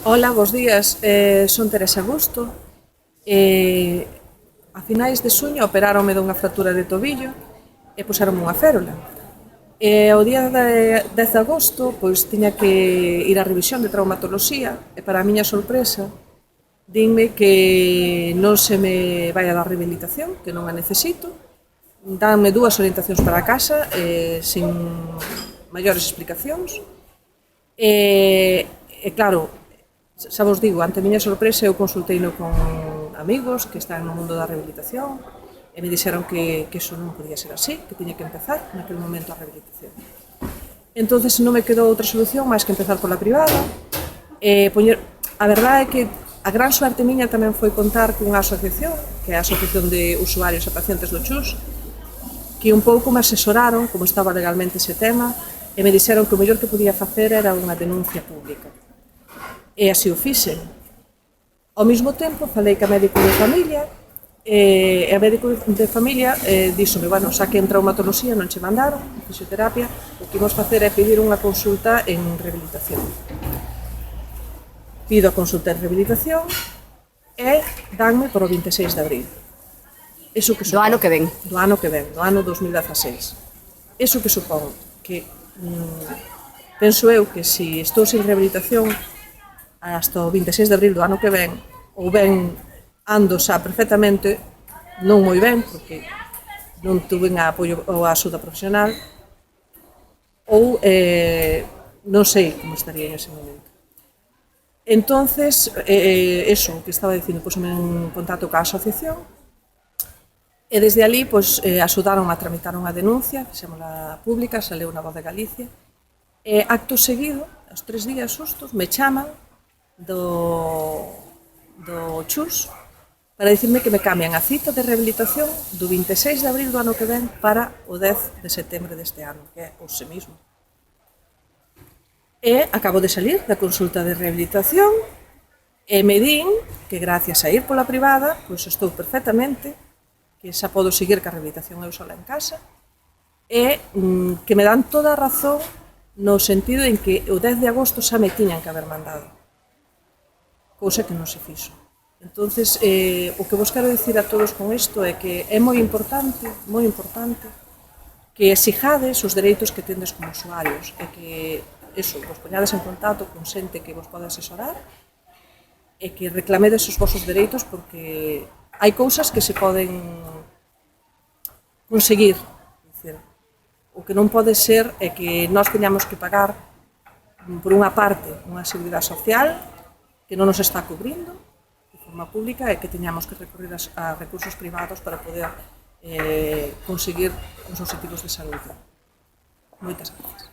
Hola, bos días. Son Teresa Busto. A finais de suño operáronme dunha fractura de tobillo e puxeronme unha férola. O día de 10 de agosto pois tiña que ir á revisión de traumatoloxía e para a miña sorpresa dinme que non se me vai a dar rehabilitación, que non a necesito. Danme dúas orientacións para a casa sin maiores explicacións. Claro, xa vos digo, ante a miña sorpresa eu consulteino con amigos que están no mundo da rehabilitación e me dixeron que iso non podía ser así, que tiña que empezar naquele momento a rehabilitación. Entonces non me quedou outra solución máis que empezar pola privada. A verdade é que a gran suerte miña tamén foi contar cunha asociación, que é a Asociación de Usuarios e Pacientes do CHUS, que un pouco me asesoraron como estaba legalmente ese tema e me dixeron que o mellor que podía facer era unha denuncia pública. E así o fixen. Ao mesmo tempo, falei ca médico de familia e a médico de familia díxome, bueno, xa que en traumatoloxía non che mandaron, en fisioterapia, o que imos facer é pedir unha consulta en rehabilitación. Pido a consulta en rehabilitación e danme por o 26 de abril. Iso que Do ano que ven. Do ano que ven, do ano 2016. Iso que supón que penso eu que se estou sin rehabilitación hasta o 26 de abril do ano que ven, ou ben ando xa perfectamente, non moi ben, porque non tuve apoio ou a axuda profesional, ou non sei como estaría en ese momento. Entonces, eso, que estaba dicindo, púsome en contacto ca asociación, e desde ali, pois, axudaron a tramitar unha denuncia, fixémola pública, saleu na Voz de Galicia, e acto seguido, aos 3 días xustos, me chaman do CHUS para dicirme que me cambian a cita de rehabilitación do 26 de abril do ano que ven para o 10 de setembro deste ano, que é hoxe mesmo. E acabo de salir da consulta de rehabilitación e me din que gracias a ir pola privada, pois estou perfectamente, que xa podo seguir ca rehabilitación eu sola en casa, e que me dan toda a razón no sentido en que o 10 de agosto xa me tiñan que haber mandado, cousa que non se fixo. Entonces, o que vos quero dicir a todos con isto é que é moi importante que exijades os dereitos que tendes como usuarios e que vos poñades en contacto con xente que vos pode asesorar e que reclamedes os vosos dereitos porque hai cousas que se poden conseguir. O que non pode ser é que nós teñamos que pagar por unha parte unha seguridade social que non nos está cubrindo de forma pública e que teñamos que recorrer a recursos privados para poder conseguir os objetivos de saúde. Moitas gracias.